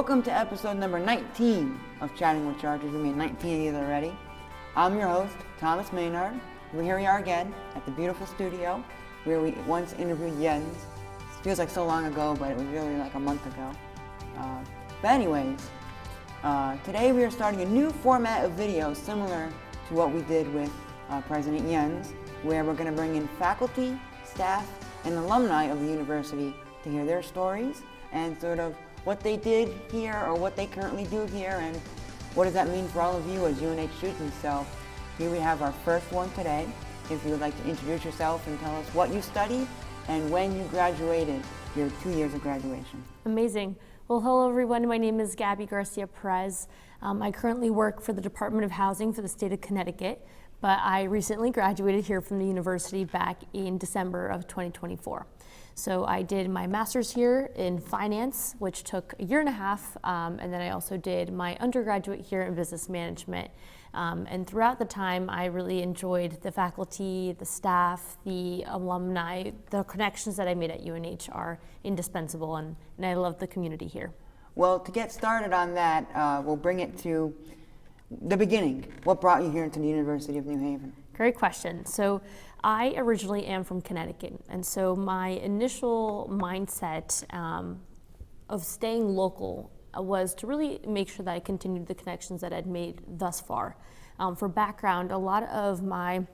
Welcome to episode number 19 of Chatting with Chargers. We made 19 of these already. I'm your host, Thomas Maynard. Here we are again at the beautiful studio where we once interviewed Jens. It feels like so long ago, but it was really like a month ago. But anyways, today we are starting a new format of video similar to what we did with President Jens, where we're going to bring in faculty, staff, and alumni of the university to hear their stories and sort of what they did here or what they currently do here and what does that mean for all of you as UNH students. So here we have our first one today. If you would like to introduce yourself and tell us what you studied and when you graduated, your 2 years of graduation. Amazing. Well, hello everyone. My name is Gabi Garcia-Perez. I currently work for the Department of Housing for the state of Connecticut, but I recently graduated here from the university back in December of 2024. So I did my master's here in finance, which took a year and a half, and then I also did my undergraduate here in business management. And throughout the time, I really enjoyed the faculty, the staff, the alumni. The connections that I made at UNH are indispensable, and I love the community here. Well, to get started on that, we'll bring it to the beginning. What brought you here into the University of New Haven? Great question. So I originally am from Connecticut, and so my initial mindset of staying local was to really make sure that I continued the connections that I'd made thus far. For background, a lot of my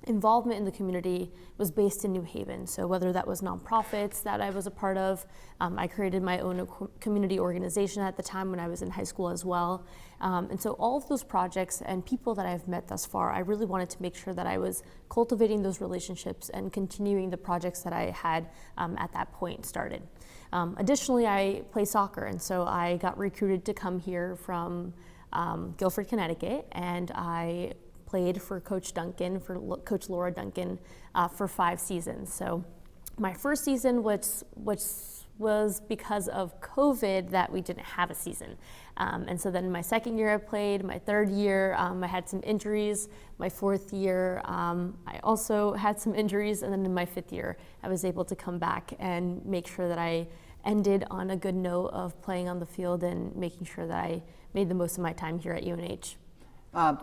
involvement in the community was based in New Haven. So whether that was nonprofits that I was a part of, I created my own community organization at the time when I was in high school as well. And so all of those projects and people that I've met thus far, I really wanted to make sure that I was cultivating those relationships and continuing the projects that I had at that point started. Additionally, I play soccer, and so I got recruited to come here from Guilford, Connecticut, and I played for Coach Duncan, for Coach Laura Duncan, for 5 seasons. So my first season, which was because of COVID that we didn't have a season. And so then my second year I played, my third year I had some injuries, my fourth year I also had some injuries, and then in my 5th year I was able to come back and make sure that I ended on a good note of playing on the field and making sure that I made the most of my time here at UNH.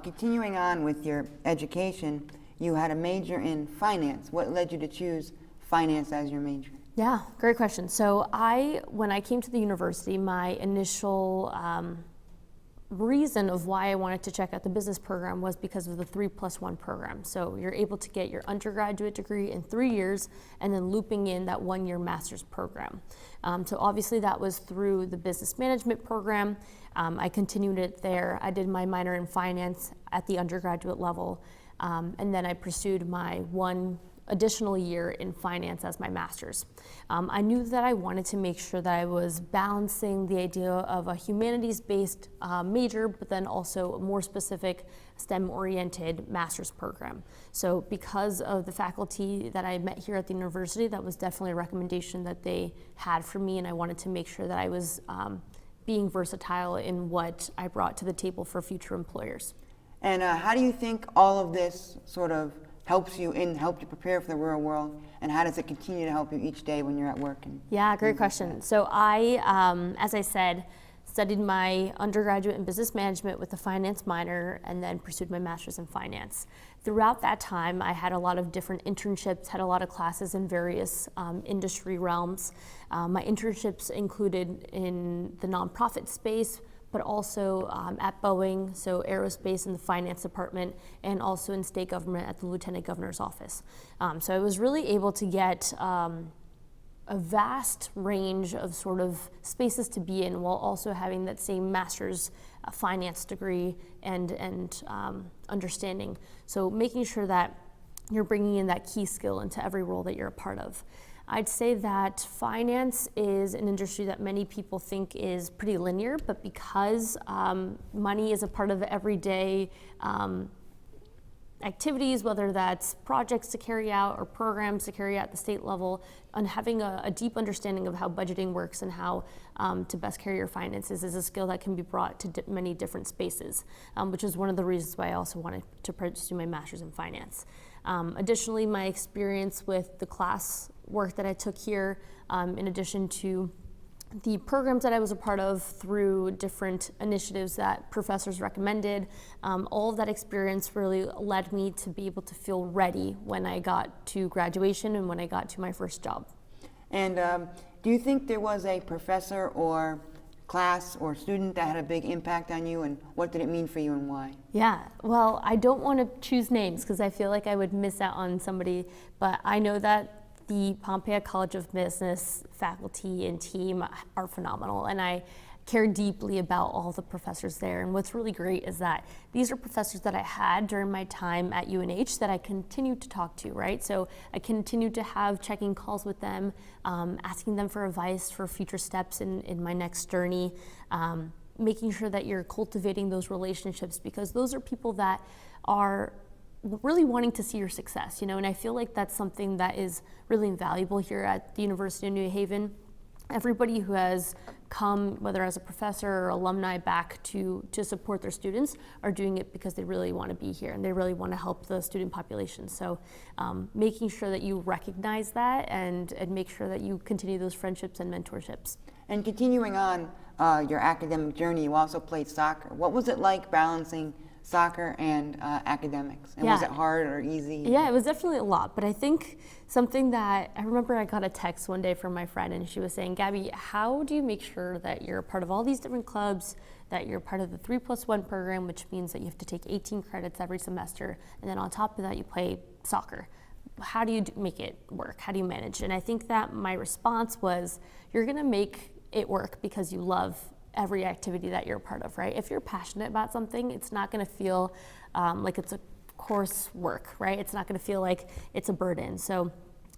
Continuing on with your education, you had a major in finance. What led you to choose finance as your major? Yeah, great question. So when I came to the university, my initial reason of why I wanted to check out the business program was because of the 3+1 program. So you're able to get your undergraduate degree in 3 years and then looping in that 1-year master's program. So obviously that was through the business management program. I continued it there. I did my minor in finance at the undergraduate level, and then I pursued my 1 additional year in finance as my master's. I knew that I wanted to make sure that I was balancing the idea of a humanities-based major, but then also a more specific STEM-oriented master's program. So because of the faculty that I met here at the university, that was definitely a recommendation that they had for me, and I wanted to make sure that I was being versatile in what I brought to the table for future employers. And how do you think all of this sort of helped you prepare for the real world, and how does it continue to help you each day when you're at work? Yeah, great question. So I, as I said, studied my undergraduate in business management with a finance minor and then pursued my master's in finance. Throughout that time, I had a lot of different internships, had a lot of classes in various industry realms. My internships included in the nonprofit space, but also at Boeing, so aerospace in the finance department, and also in state government at the lieutenant governor's office. So I was really able to get a vast range of sort of spaces to be in while also having that same master's finance degree and understanding. So making sure that you're bringing in that key skill into every role that you're a part of. I'd say that finance is an industry that many people think is pretty linear, but because money is a part of everyday activities, whether that's projects to carry out or programs to carry out at the state level, and having a deep understanding of how budgeting works and how to best carry your finances is a skill that can be brought to many different spaces, which is one of the reasons why I also wanted to pursue my master's in finance. Additionally, my experience with the class work that I took here, in addition to the programs that I was a part of through different initiatives that professors recommended. All of that experience really led me to be able to feel ready when I got to graduation and when I got to my first job. And do you think there was a professor or class or student that had a big impact on you, and what did it mean for you and why? Yeah, well, I don't want to choose names because I feel like I would miss out on somebody, but I know that the Pompeo College of Business faculty and team are phenomenal, and I care deeply about all the professors there. And what's really great is that these are professors that I had during my time at UNH that I continue to talk to, right? So I continue to have checking calls with them, asking them for advice for future steps in my next journey, making sure that you're cultivating those relationships, because those are people that are really wanting to see your success, and I feel like that's something that is really invaluable here at the University of New Haven. Everybody who has come, whether as a professor or alumni, back to support their students are doing it because they really want to be here and they really want to help the student population. So making sure that you recognize that and make sure that you continue those friendships and mentorships. And continuing on your academic journey, you also played soccer. What was it like balancing soccer and academics? And was it hard or easy? Yeah, it was definitely a lot, but I think something that I remember, I got a text one day from my friend and she was saying, Gabi, how do you make sure that you're a part of all these different clubs, that you're part of the 3+1 program, which means that you have to take 18 credits every semester, and then on top of that you play soccer? How do you make it work? How do you manage? And I think that my response was, you're gonna make it work because you love every activity that you're a part of, right? If you're passionate about something, it's not gonna feel like it's a coursework, right? It's not gonna feel like it's a burden. So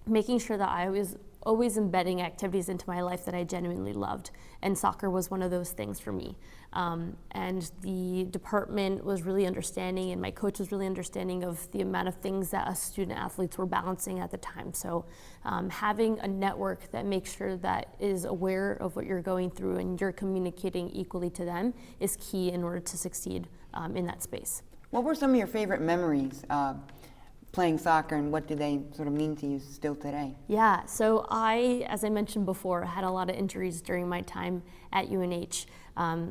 making sure that I was always embedding activities into my life that I genuinely loved, and soccer was one of those things for me. And the department was really understanding, and my coach was really understanding of the amount of things that us student athletes were balancing at the time. So having a network that makes sure that is aware of what you're going through and you're communicating equally to them is key in order to succeed in that space. What were some of your favorite memories playing soccer, and what do they sort of mean to you still today? Yeah, so as I mentioned before, had a lot of injuries during my time at UNH.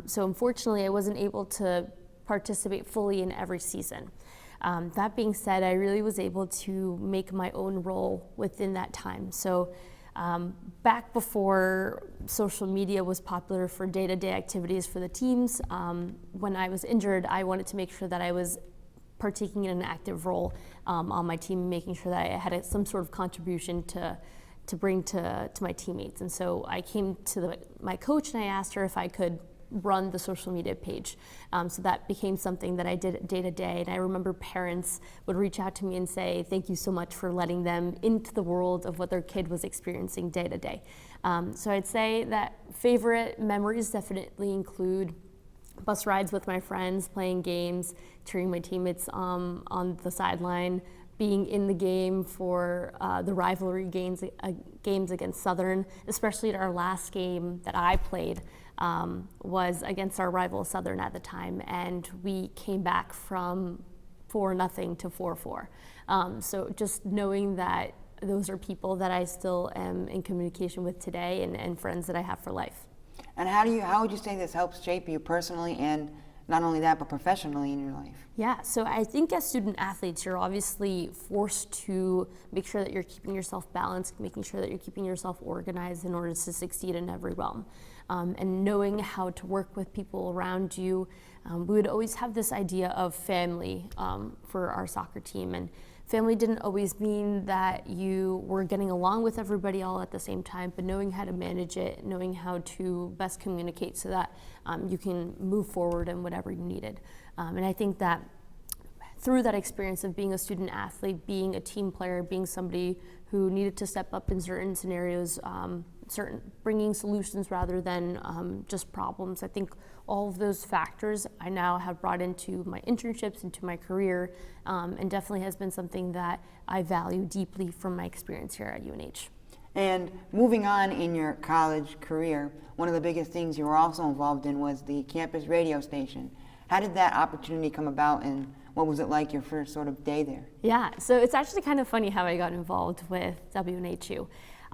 So unfortunately, I wasn't able to participate fully in every season. That being said, I really was able to make my own role within that time. So back before social media was popular for day-to-day activities for the teams, when I was injured, I wanted to make sure that I was partaking in an active role on my team, making sure that I had some sort of contribution to bring to my teammates. And so I came to my coach and I asked her if I could run the social media page. So that became something that I did day to day. And I remember parents would reach out to me and say, thank you so much for letting them into the world of what their kid was experiencing day to day. So I'd say that favorite memories definitely include bus rides with my friends, playing games, cheering my teammates on the sideline, being in the game for the rivalry games against Southern, especially at our last game that I played was against our rival Southern at the time, and we came back from 4-0 to 4-4. So just knowing that those are people that I still am in communication with today and friends that I have for life. And how would you say this helps shape you personally, and not only that, but professionally in your life? Yeah, so I think as student athletes, you're obviously forced to make sure that you're keeping yourself balanced, making sure that you're keeping yourself organized in order to succeed in every realm. And knowing how to work with people around you. We would always have this idea of family for our soccer team, and family didn't always mean that you were getting along with everybody all at the same time, but knowing how to manage it, knowing how to best communicate so that you can move forward in whatever you needed. And I think that through that experience of being a student athlete, being a team player, being somebody who needed to step up in certain scenarios, bringing solutions rather than just problems. I think all of those factors I now have brought into my internships, into my career, and definitely has been something that I value deeply from my experience here at UNH. And moving on in your college career, one of the biggest things you were also involved in was the campus radio station. How did that opportunity come about, and what was it like your first sort of day there? Yeah, so it's actually kind of funny how I got involved with WNHU.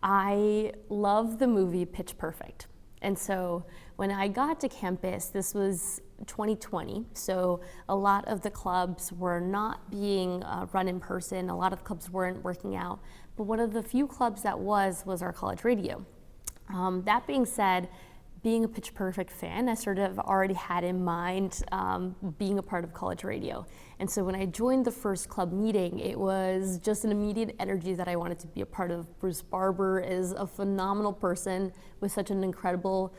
I love the movie Pitch Perfect. And so when I got to campus, this was 2020, so a lot of the clubs were not being run in person, a lot of the clubs weren't working out, but one of the few clubs that was our college radio. That being said, being a Pitch Perfect fan, I sort of already had in mind being a part of college radio. And so when I joined the first club meeting, it was just an immediate energy that I wanted to be a part of. Bruce Barber is a phenomenal person with such an incredible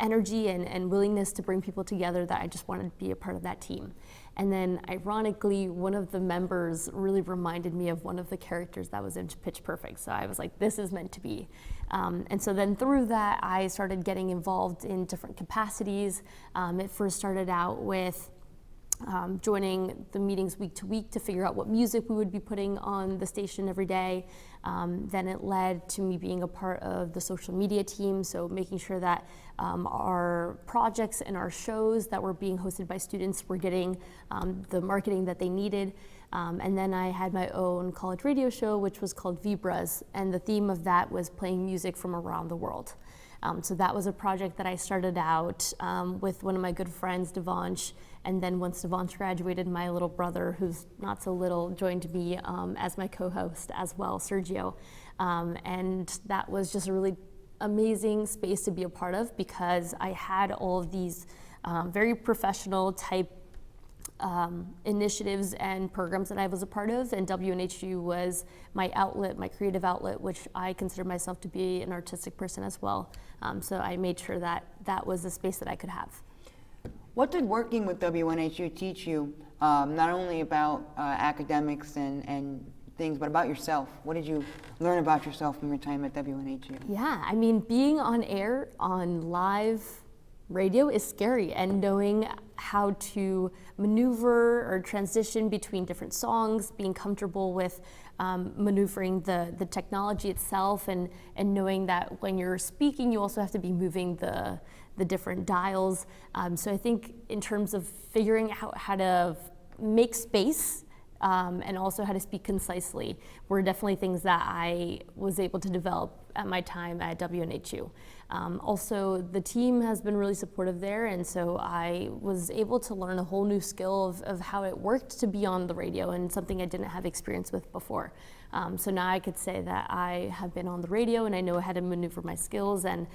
energy and willingness to bring people together that I just wanted to be a part of that team. And then ironically, one of the members really reminded me of one of the characters that was in Pitch Perfect. So I was like, this is meant to be. And so then through that, I started getting involved in different capacities. It first started out with joining the meetings week to week to figure out what music we would be putting on the station every day. Then it led to me being a part of the social media team, so making sure that our projects and our shows that were being hosted by students were getting the marketing that they needed. And then I had my own college radio show, which was called Vibras, and the theme of that was playing music from around the world. So that was a project that I started out with one of my good friends, Devansh, and then once Devansh graduated, my little brother, who's not so little, joined me as my co-host as well, Sergio. And that was just a really amazing space to be a part of because I had all of these very professional type initiatives and programs that I was a part of, and WNHU was my outlet, my creative outlet, which I consider myself to be an artistic person as well. So I made sure that that was the space that I could have. What did working with WNHU teach you, not only about academics and things, but about yourself? What did you learn about yourself from your time at WNHU? Yeah, I mean, being on air, on live radio is scary, and knowing how to maneuver or transition between different songs, being comfortable with maneuvering the technology itself, and knowing that when you're speaking, you also have to be moving the different dials. So I think in terms of figuring out how to make space and also how to speak concisely were definitely things that I was able to develop at my time at WNHU. Also, the team has been really supportive there, and so I was able to learn a whole new skill of how it worked to be on the radio, and something I didn't have experience with before. So now I could say that I have been on the radio and I know how to maneuver my skills and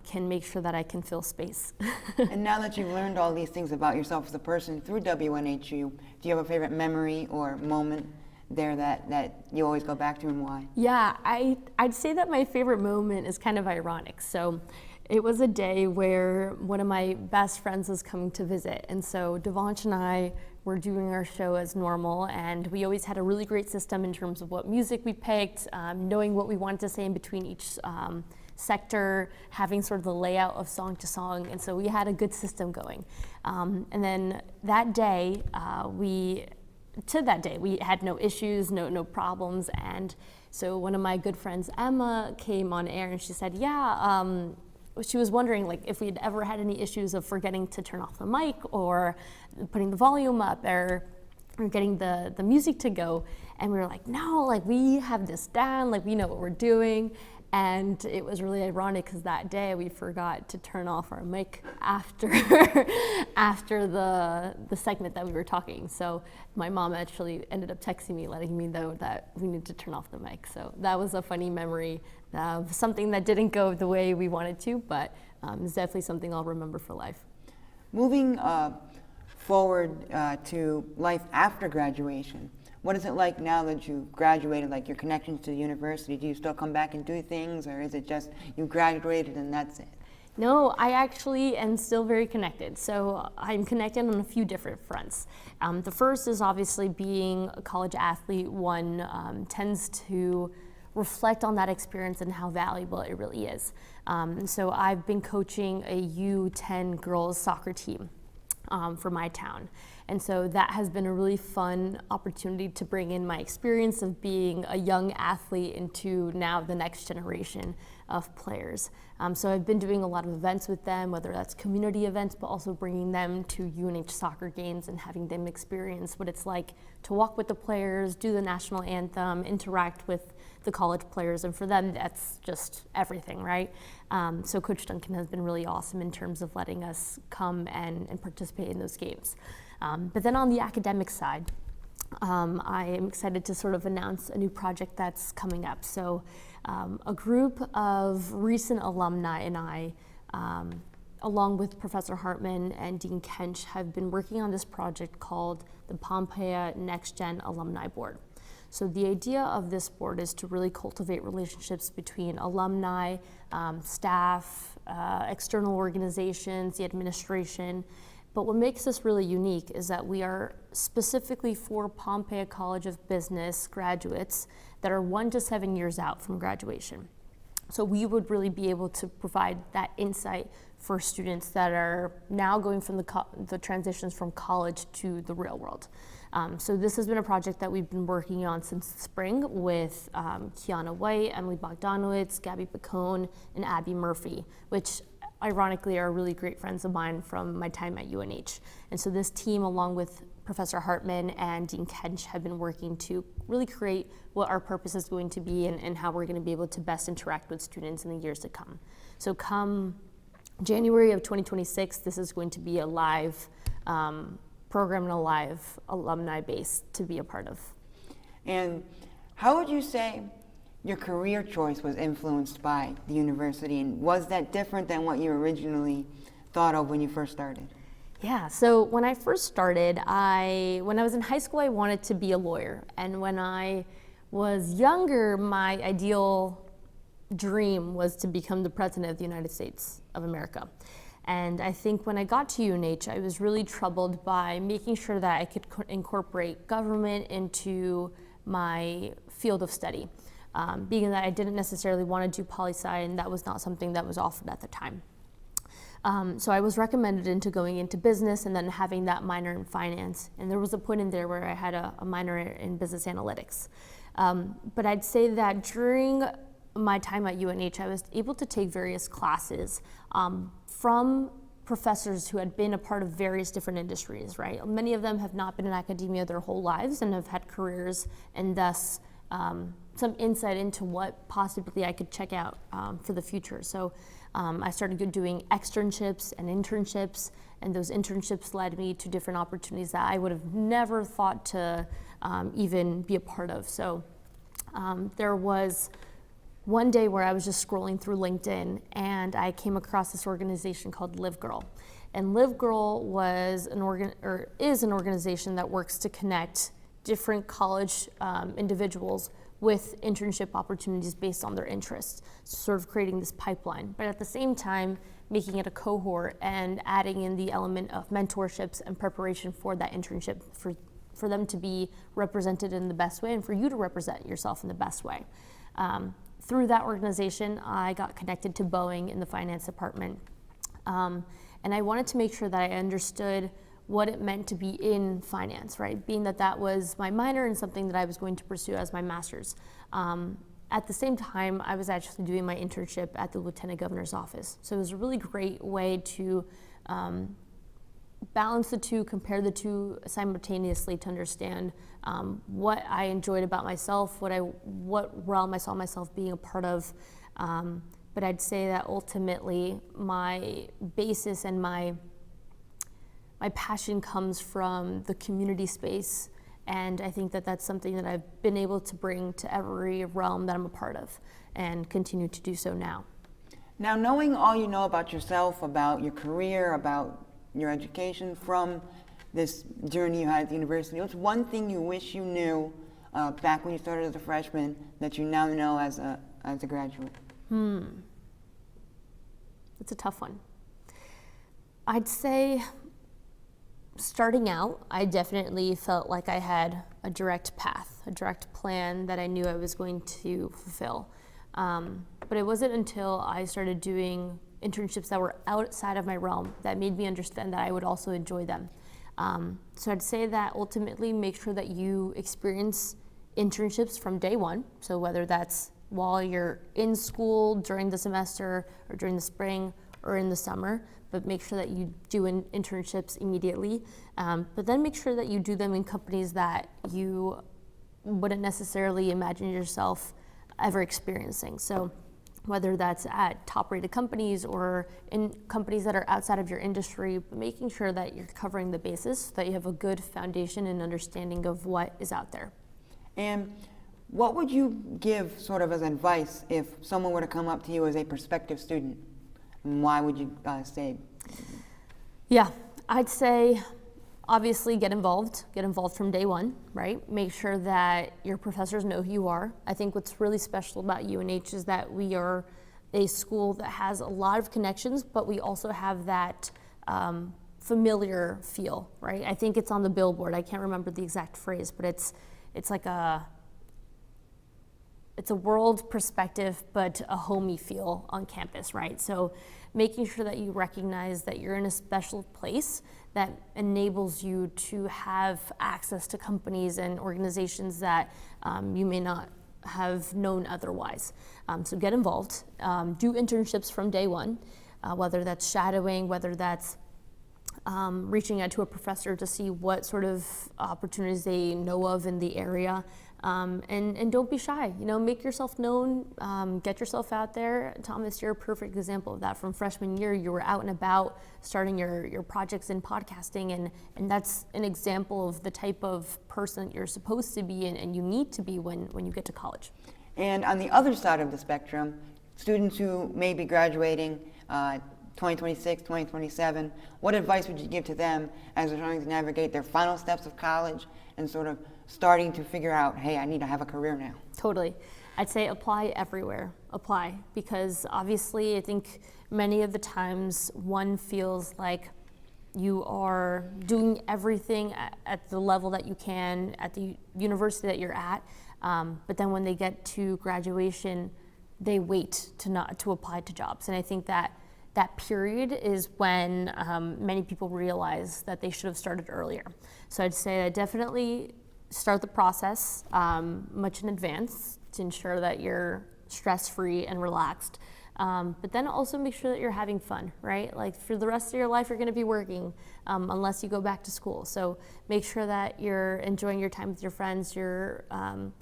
can make sure that I can fill space. And now that you've learned all these things about yourself as a person through WNHU, do you have a favorite memory or moment there that you always go back to, and why? Yeah, I'd say that my favorite moment is kind of ironic. So it was a day where one of my best friends was coming to visit, and so Devansh and I were doing our show as normal, and we always had a really great system in terms of what music we picked, knowing what we wanted to say in between each sector, having sort of the layout of song to song, and so we had a good system going. And then that day, we had no issues, no problems, and so one of my good friends, Emma, came on air and she said, she was wondering like if we'd ever had any issues of forgetting to turn off the mic or putting the volume up or getting the music to go, and we were like, no, like we have this down, like we know what we're doing. And it was really ironic because that day we forgot to turn off our mic after the segment that we were talking. So my mom actually ended up texting me, letting me know that we need to turn off the mic. So that was a funny memory of something that didn't go the way we wanted to, but it's definitely something I'll remember for life. Moving forward to life after graduation, what is it like now that you graduated, like your connections to the university? Do you still come back and do things, or is it just you graduated and that's it? No, I actually am still very connected. So I'm connected on a few different fronts. The first is obviously being a college athlete. One tends to reflect on that experience and how valuable it really is. So I've been coaching a U10 girls soccer team for my town. And so that has been a really fun opportunity to bring in my experience of being a young athlete into now the next generation of players. So I've been doing a lot of events with them, whether that's community events, but also bringing them to UNH soccer games and having them experience what it's like to walk with the players, do the national anthem, interact with the college players, and for them that's just everything, right? So Coach Duncan has been really awesome in terms of letting us come and participate in those games. But then on the academic side, I am excited to sort of announce a new project that's coming up. So a group of recent alumni and I, along with Professor Hartman and Dean Kench, have been working on this project called the Pompeia Next Gen Alumni Board. So the idea of this board is to really cultivate relationships between alumni, staff, external organizations, the administration. But what makes this really unique is that we are specifically for Pompeia College of Business graduates that are 1 to 7 years out from graduation. So we would really be able to provide that insight for students that are now going from the transitions from college to the real world. So this has been a project that we've been working on since the spring with Kiana White, Emily Bogdanowicz, Gabby Picone, and Abby Murphy, which ironically are really great friends of mine from my time at UNH. And so this team, along with Professor Hartman and Dean Kench, have been working to really create what our purpose is going to be and how we're going to be able to best interact with students in the years to come. So come January of 2026, this is going to be a live program and a live alumni base to be a part of. And how would you say your career choice was influenced by the university, and was that different than what you originally thought of when you first started? Yeah, so when I first started, when I was in high school, I wanted to be a lawyer. And when I was younger, my ideal dream was to become the President of the United States of America. And I think when I got to UNH, I was really troubled by making sure that I could incorporate government into my field of study. Being that I didn't necessarily want to do poli-sci, and that was not something that was offered at the time. So I was recommended into going into business and then having that minor in finance. And there was a point in there where I had a minor in business analytics. But I'd say that during my time at UNH, I was able to take various classes from professors who had been a part of various different industries, right? Many of them have not been in academia their whole lives and have had careers, and thus some insight into what possibly I could check out for the future. So I started doing externships and internships, and those internships led me to different opportunities that I would have never thought to even be a part of. So there was one day where I was just scrolling through LinkedIn and I came across this organization called Live Girl. And Live Girl was is an organization that works to connect different college individuals with internship opportunities based on their interests, sort of creating this pipeline. But at the same time, making it a cohort and adding in the element of mentorships and preparation for that internship for them to be represented in the best way and for you to represent yourself in the best way. Through that organization, I got connected to Boeing in the finance department. And I wanted to make sure that I understood what it meant to be in finance, right? Being that that was my minor and something that I was going to pursue as my master's. At the same time, I was actually doing my internship at the Lieutenant Governor's office. So it was a really great way to balance the two, compare the two simultaneously to understand what I enjoyed about myself, what realm I saw myself being a part of. But I'd say that ultimately my basis and my passion comes from the community space, and I think that that's something that I've been able to bring to every realm that I'm a part of and continue to do so now. Now, knowing all you know about yourself, about your career, about your education from this journey you had at the university, what's one thing you wish you knew back when you started as a freshman that you now know as a graduate? It's a tough one. I'd say starting out, I definitely felt like I had a direct path, a direct plan that I knew I was going to fulfill. But it wasn't until I started doing internships that were outside of my realm that made me understand that I would also enjoy them. So I'd say that ultimately make sure that you experience internships from day one. So whether that's while you're in school during the semester or during the spring or in the summer, but make sure that you do internships immediately. But then make sure that you do them in companies that you wouldn't necessarily imagine yourself ever experiencing. So whether that's at top-rated companies or in companies that are outside of your industry, making sure that you're covering the bases so that you have a good foundation and understanding of what is out there. And what would you give sort of as advice if someone were to come up to you as a prospective student? And why would you say? Yeah, I'd say obviously get involved from day one, right? Make sure that your professors know who you are. I think what's really special about UNH is that we are a school that has a lot of connections, but we also have that familiar feel, right? I think it's on the billboard. I can't remember the exact phrase, but it's like it's a world perspective, but a homey feel on campus, right? So making sure that you recognize that you're in a special place that enables you to have access to companies and organizations that you may not have known otherwise. So get involved, do internships from day one, whether that's shadowing, whether that's reaching out to a professor to see what sort of opportunities they know of in the area. And don't be shy, make yourself known, get yourself out there. Thomas, you're a perfect example of that. From freshman year, you were out and about starting your projects in podcasting, and that's an example of the type of person that you're supposed to be and you need to be when you get to college. And on the other side of the spectrum, students who may be graduating 2026, 2027, what advice would you give to them as they're trying to navigate their final steps of college and sort of starting to figure out, hey, I need to have a career now? Totally. I'd say apply everywhere. Apply, because obviously I think many of the times one feels like you are doing everything at the level that you can at the university that you're at, but then when they get to graduation, they wait to apply to jobs. And I think that period is when many people realize that they should have started earlier. So I'd say that definitely start the process much in advance to ensure that you're stress-free and relaxed. But then also make sure that you're having fun, right? Like for the rest of your life, you're going to be working unless you go back to school. So make sure that you're enjoying your time with your friends, you're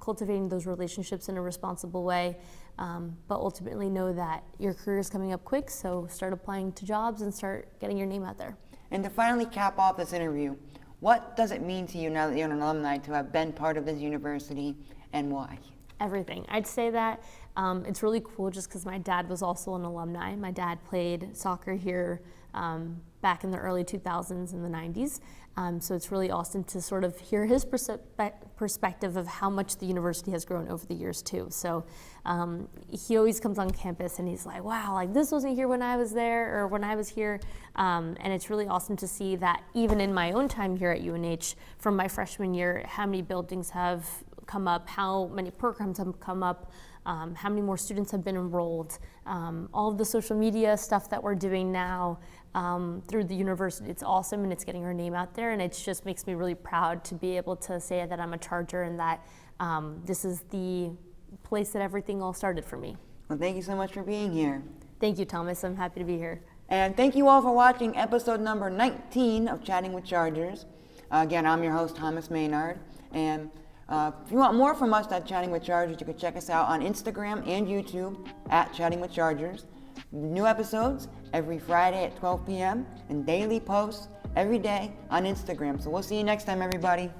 cultivating those relationships in a responsible way. But ultimately know that your career is coming up quick, so start applying to jobs and start getting your name out there. And to finally cap off this interview, what does it mean to you now that you're an alumni to have been part of this university, and why? Everything. I'd say that it's really cool just because my dad was also an alumni. My dad played soccer here back in the early 2000s and the 90s. So it's really awesome to sort of hear his perspective of how much the university has grown over the years too. So he always comes on campus and he's like, wow, like this wasn't here when I was there or when I was here. And it's really awesome to see that even in my own time here at UNH, from my freshman year, how many buildings have come up, how many programs have come up, how many more students have been enrolled, all of the social media stuff that we're doing now through the university. It's awesome and it's getting our name out there, and it just makes me really proud to be able to say that I'm a Charger and that this is the place that everything all started for me. Well, thank you so much for being here. Thank you, Thomas. I'm happy to be here. And thank you all for watching episode number 19 of Chatting with Chargers. Again, I'm your host, Thomas Maynard. And if you want more from us at Chatting with Chargers, you can check us out on Instagram and YouTube at Chatting with Chargers. New episodes every Friday at 12 p.m. and daily posts every day on Instagram. So we'll see you next time, everybody.